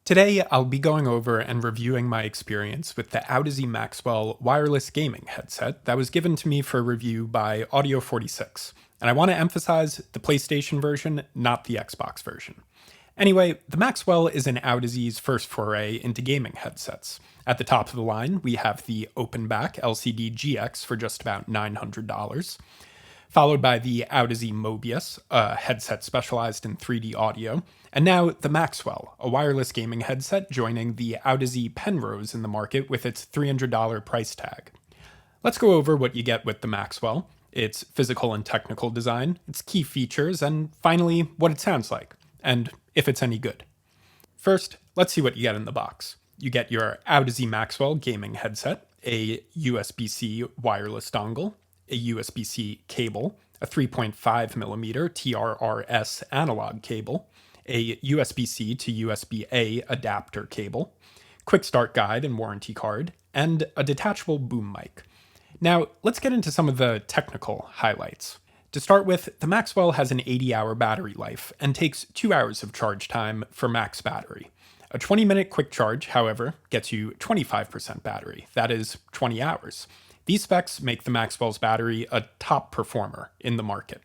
Today, I'll be going over and reviewing my experience with the Audeze Maxwell wireless gaming headset that was given to me for review by Audio 46. And I want to emphasize the PlayStation version, not the Xbox version. Anyway, the Maxwell is an Audeze's first foray into gaming headsets. At the top of the line, we have the open back LCD GX for just about $900, followed by the Audeze Mobius, a headset specialized in 3D audio, and now the Maxwell, a wireless gaming headset joining the Audeze Penrose in the market with its $300 price tag. Let's go over what you get with the Maxwell, its physical and technical design, its key features, and finally, what it sounds like, and if it's any good. First, let's see what you get in the box. You get your Audeze Maxwell gaming headset, a USB-C wireless dongle, a USB-C cable, a 3.5mm TRRS analog cable, a USB-C to USB-A adapter cable, quick start guide and warranty card, and a detachable boom mic. Now, let's get into some of the technical highlights. To start with, the Maxwell has an 80-hour battery life and takes 2 hours of charge time for max battery. A 20-minute quick charge, however, gets you 25% battery, that is 20 hours. These specs make the Maxwell's battery a top performer in the market.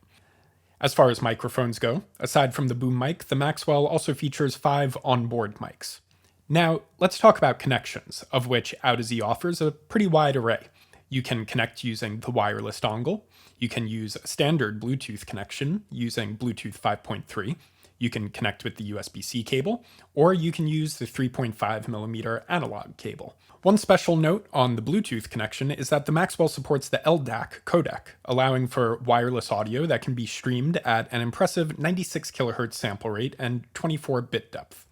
As far as microphones go, aside from the boom mic, the Maxwell also features 5 onboard mics. Now, let's talk about connections, of which Audeze offers a pretty wide array. You can connect using the wireless dongle, you can use a standard Bluetooth connection using Bluetooth 5.3, you can connect with the USB-C cable, or you can use the 3.5mm analog cable. One special note on the Bluetooth connection is that the Maxwell supports the LDAC codec, allowing for wireless audio that can be streamed at an impressive 96 kHz sample rate and 24-bit depth.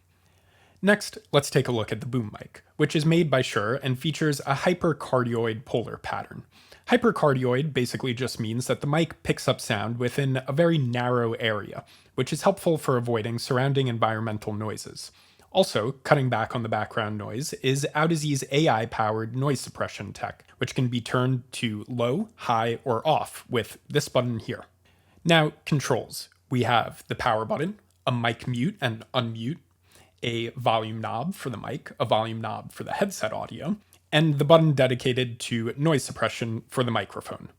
Next, let's take a look at the boom mic, which is made by Shure and features a hypercardioid polar pattern. Hypercardioid basically just means that the mic picks up sound within a very narrow area, which is helpful for avoiding surrounding environmental noises. Also, cutting back on the background noise is Audeze's AI-powered noise suppression tech, which can be turned to low, high, or off with this button here. Now, controls. We have the power button, a mic mute and unmute, a volume knob for the mic, a volume knob for the headset audio, and the button dedicated to noise suppression for the microphone.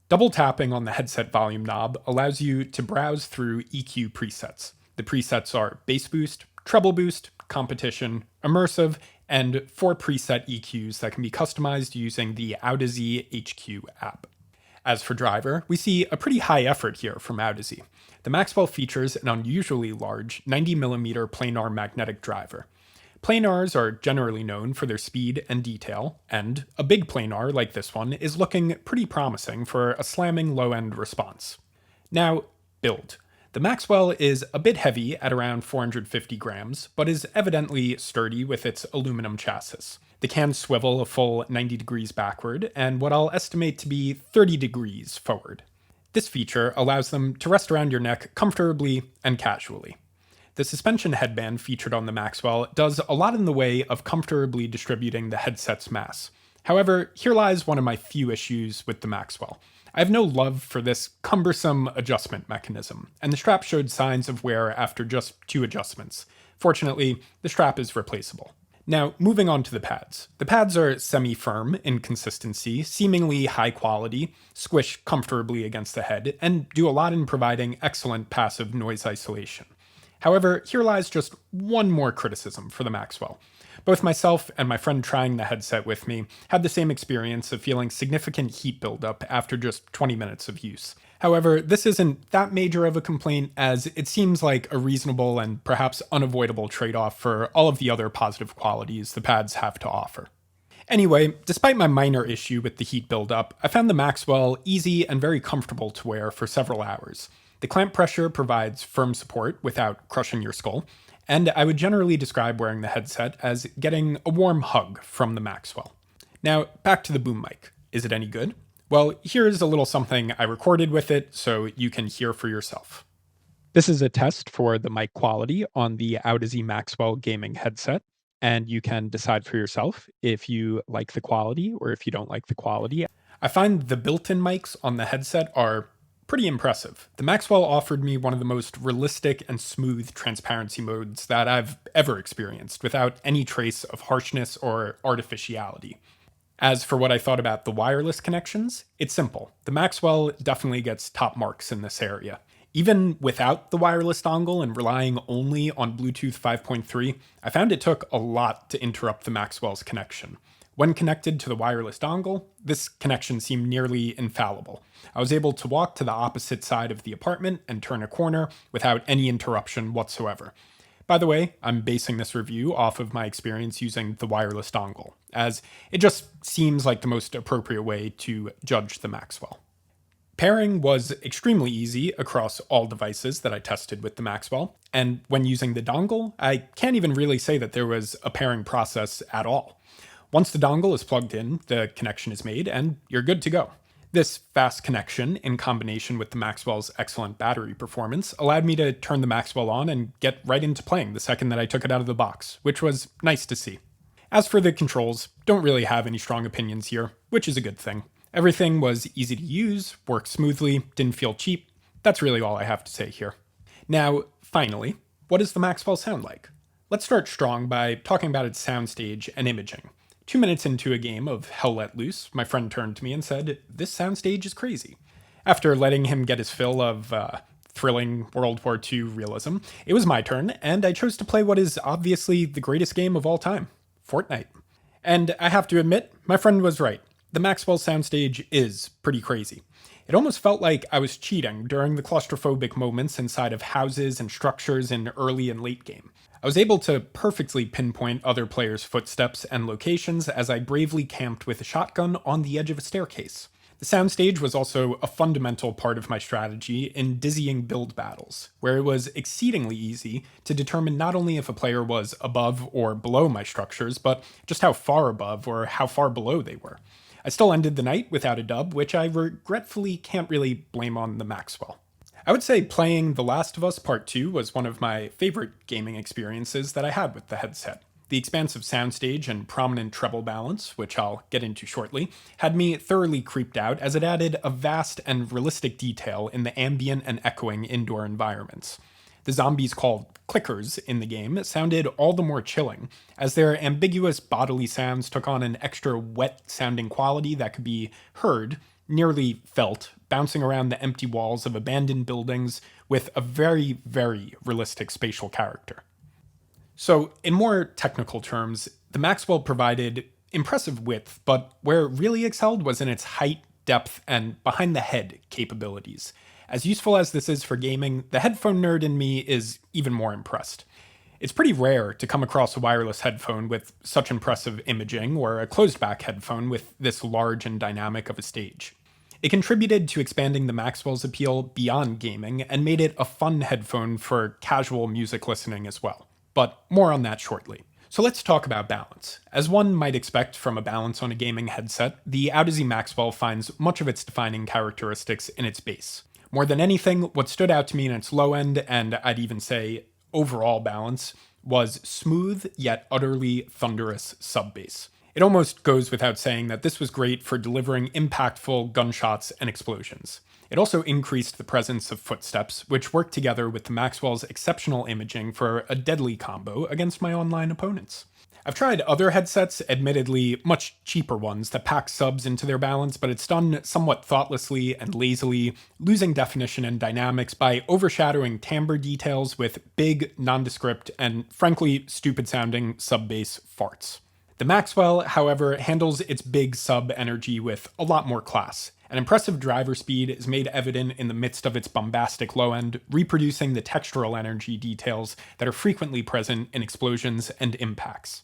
Double tapping on the headset volume knob allows you to browse through EQ presets. The presets are bass boost, treble boost, competition, immersive, and 4 preset EQs that can be customized using the Audeze HQ app. As for driver, we see a pretty high effort here from Audeze. The Maxwell features an unusually large 90mm planar magnetic driver. Planars are generally known for their speed and detail, and a big planar like this one is looking pretty promising for a slamming low-end response. Now, build. The Maxwell is a bit heavy at around 450 grams, but is evidently sturdy with its aluminum chassis. The can swivel a full 90 degrees backward, and what I'll estimate to be 30 degrees forward. This feature allows them to rest around your neck comfortably and casually. The suspension headband featured on the Maxwell does a lot in the way of comfortably distributing the headset's mass. However, here lies one of my few issues with the Maxwell. I have no love for this cumbersome adjustment mechanism, and the strap showed signs of wear after just 2 adjustments. Fortunately, the strap is replaceable. Now, moving on to the pads. The pads are semi-firm in consistency, seemingly high quality, squish comfortably against the head, and do a lot in providing excellent passive noise isolation. However, here lies just one more criticism for the Maxwell. Both myself and my friend trying the headset with me had the same experience of feeling significant heat buildup after just 20 minutes of use. However, this isn't that major of a complaint, as it seems like a reasonable and perhaps unavoidable trade-off for all of the other positive qualities the pads have to offer. Anyway, despite my minor issue with the heat buildup, I found the Maxwell easy and very comfortable to wear for several hours. The clamp pressure provides firm support without crushing your skull, and I would generally describe wearing the headset as getting a warm hug from the Maxwell. Now, back to the boom mic. Is it any good? Well, here's a little something I recorded with it so you can hear for yourself. This is a test for the mic quality on the Audeze Maxwell gaming headset, and you can decide for yourself if you like the quality or if you don't like the quality. I find the built-in mics on the headset are pretty impressive. The Maxwell offered me one of the most realistic and smooth transparency modes that I've ever experienced, without any trace of harshness or artificiality. As for what I thought about the wireless connections, it's simple. The Maxwell definitely gets top marks in this area. Even without the wireless dongle and relying only on Bluetooth 5.3, I found it took a lot to interrupt the Maxwell's connection. When connected to the wireless dongle, this connection seemed nearly infallible. I was able to walk to the opposite side of the apartment and turn a corner without any interruption whatsoever. By the way, I'm basing this review off of my experience using the wireless dongle, as it just seems like the most appropriate way to judge the Maxwell. Pairing was extremely easy across all devices that I tested with the Maxwell, and when using the dongle, I can't even really say that there was a pairing process at all. Once the dongle is plugged in, the connection is made, and you're good to go. This fast connection, in combination with the Maxwell's excellent battery performance, allowed me to turn the Maxwell on and get right into playing the second that I took it out of the box, which was nice to see. As for the controls, don't really have any strong opinions here, which is a good thing. Everything was easy to use, worked smoothly, didn't feel cheap. That's really all I have to say here. Now, finally, what does the Maxwell sound like? Let's start strong by talking about its soundstage and imaging. 2 minutes into a game of Hell Let Loose, my friend turned to me and said, "This soundstage is crazy." After letting him get his fill of thrilling World War II realism, it was my turn, and I chose to play what is obviously the greatest game of all time, Fortnite. And I have to admit, my friend was right. The Maxwell soundstage is pretty crazy. It almost felt like I was cheating during the claustrophobic moments inside of houses and structures in early and late game. I was able to perfectly pinpoint other players' footsteps and locations as I bravely camped with a shotgun on the edge of a staircase. The soundstage was also a fundamental part of my strategy in dizzying build battles, where it was exceedingly easy to determine not only if a player was above or below my structures, but just how far above or how far below they were. I still ended the night without a dub, which I regretfully can't really blame on the Maxwell. I would say playing The Last of Us Part 2 was one of my favorite gaming experiences that I had with the headset. The expansive soundstage and prominent treble balance, which I'll get into shortly, had me thoroughly creeped out as it added a vast and realistic detail in the ambient and echoing indoor environments. The zombies called clickers in the game sounded all the more chilling, as their ambiguous bodily sounds took on an extra wet-sounding quality that could be heard, nearly felt, bouncing around the empty walls of abandoned buildings with a very, very realistic spatial character. So, in more technical terms, the Maxwell provided impressive width, but where it really excelled was in its height, depth, and behind-the-head capabilities. As useful as this is for gaming, the headphone nerd in me is even more impressed. It's pretty rare to come across a wireless headphone with such impressive imaging, or a closed-back headphone with this large and dynamic of a stage. It contributed to expanding the Maxwell's appeal beyond gaming and made it a fun headphone for casual music listening as well. But more on that shortly. So let's talk about balance. As one might expect from a balance on a gaming headset, the Audeze Maxwell finds much of its defining characteristics in its bass. More than anything, what stood out to me in its low end, and I'd even say overall balance, was smooth yet utterly thunderous sub bass. It almost goes without saying that this was great for delivering impactful gunshots and explosions. It also increased the presence of footsteps, which worked together with the Maxwell's exceptional imaging for a deadly combo against my online opponents. I've tried other headsets, admittedly much cheaper ones, that pack subs into their balance, but it's done somewhat thoughtlessly and lazily, losing definition and dynamics by overshadowing timbre details with big, nondescript, and frankly stupid-sounding sub-bass farts. The Maxwell, however, handles its big sub energy with a lot more class. An impressive driver speed is made evident in the midst of its bombastic low end, reproducing the textural energy details that are frequently present in explosions and impacts.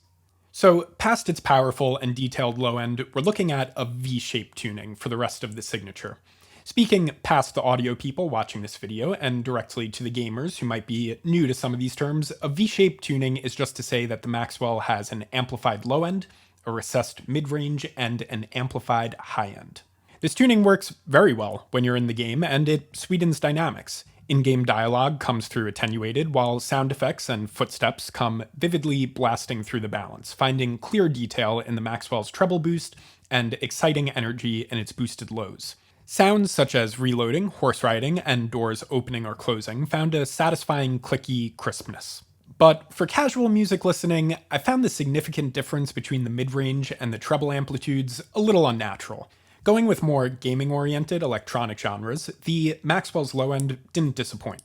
So, past its powerful and detailed low end, we're looking at a V-shaped tuning for the rest of the signature. Speaking past the audio people watching this video and directly to the gamers who might be new to some of these terms, a V-shaped tuning is just to say that the Maxwell has an amplified low end, a recessed mid-range, and an amplified high end. This tuning works very well when you're in the game, and it sweetens dynamics. In-game dialogue comes through attenuated, while sound effects and footsteps come vividly blasting through the balance, finding clear detail in the Maxwell's treble boost and exciting energy in its boosted lows. Sounds such as reloading, horse riding, and doors opening or closing found a satisfying clicky crispness. But for casual music listening, I found the significant difference between the mid-range and the treble amplitudes a little unnatural. Going with more gaming-oriented electronic genres, the Maxwell's low end didn't disappoint.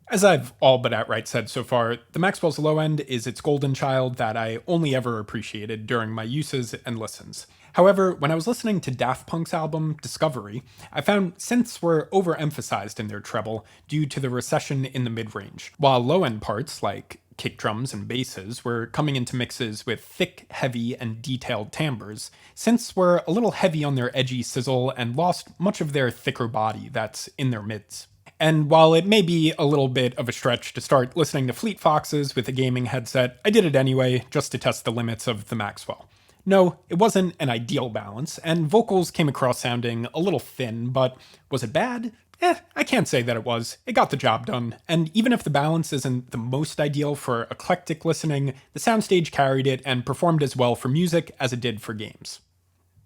As I've all but outright said so far, the Maxwell's low end is its golden child that I only ever appreciated during my uses and listens. However, when I was listening to Daft Punk's album Discovery, I found synths were overemphasized in their treble due to the recession in the mid-range, while low-end parts like kick drums and basses were coming into mixes with thick, heavy, and detailed timbres. Synths were a little heavy on their edgy sizzle and lost much of their thicker body that's in their mids. And while it may be a little bit of a stretch to start listening to Fleet Foxes with a gaming headset, I did it anyway, just to test the limits of the Maxwell. No, it wasn't an ideal balance, and vocals came across sounding a little thin, but was it bad? I can't say that it was. It got the job done, and even if the balance isn't the most ideal for eclectic listening, the Soundstage carried it and performed as well for music as it did for games.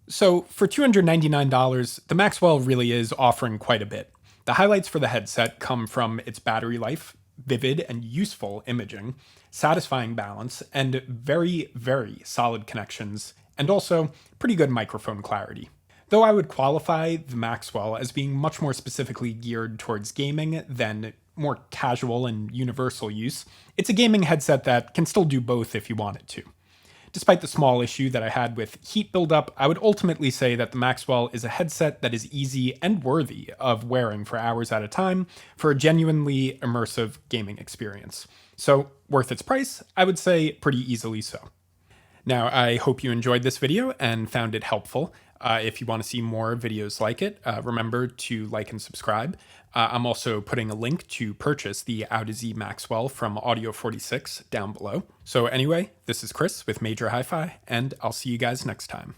So, for $299, the Maxwell really is offering quite a bit. The highlights for the headset come from its battery life, vivid and useful imaging, satisfying balance, and very, very solid connections, and also pretty good microphone clarity. Though I would qualify the Maxwell as being much more specifically geared towards gaming than more casual and universal use, it's a gaming headset that can still do both if you want it to. Despite the small issue that I had with heat buildup, I would ultimately say that the Maxwell is a headset that is easy and worthy of wearing for hours at a time for a genuinely immersive gaming experience. So, worth its price? I would say pretty easily so. Now, I hope you enjoyed this video and found it helpful. If you want to see more videos like it, remember to like and subscribe. I'm also putting a link to purchase the Audeze Maxwell from Audio 46 down below. So anyway, this is Chris with Major Hi-Fi, and I'll see you guys next time.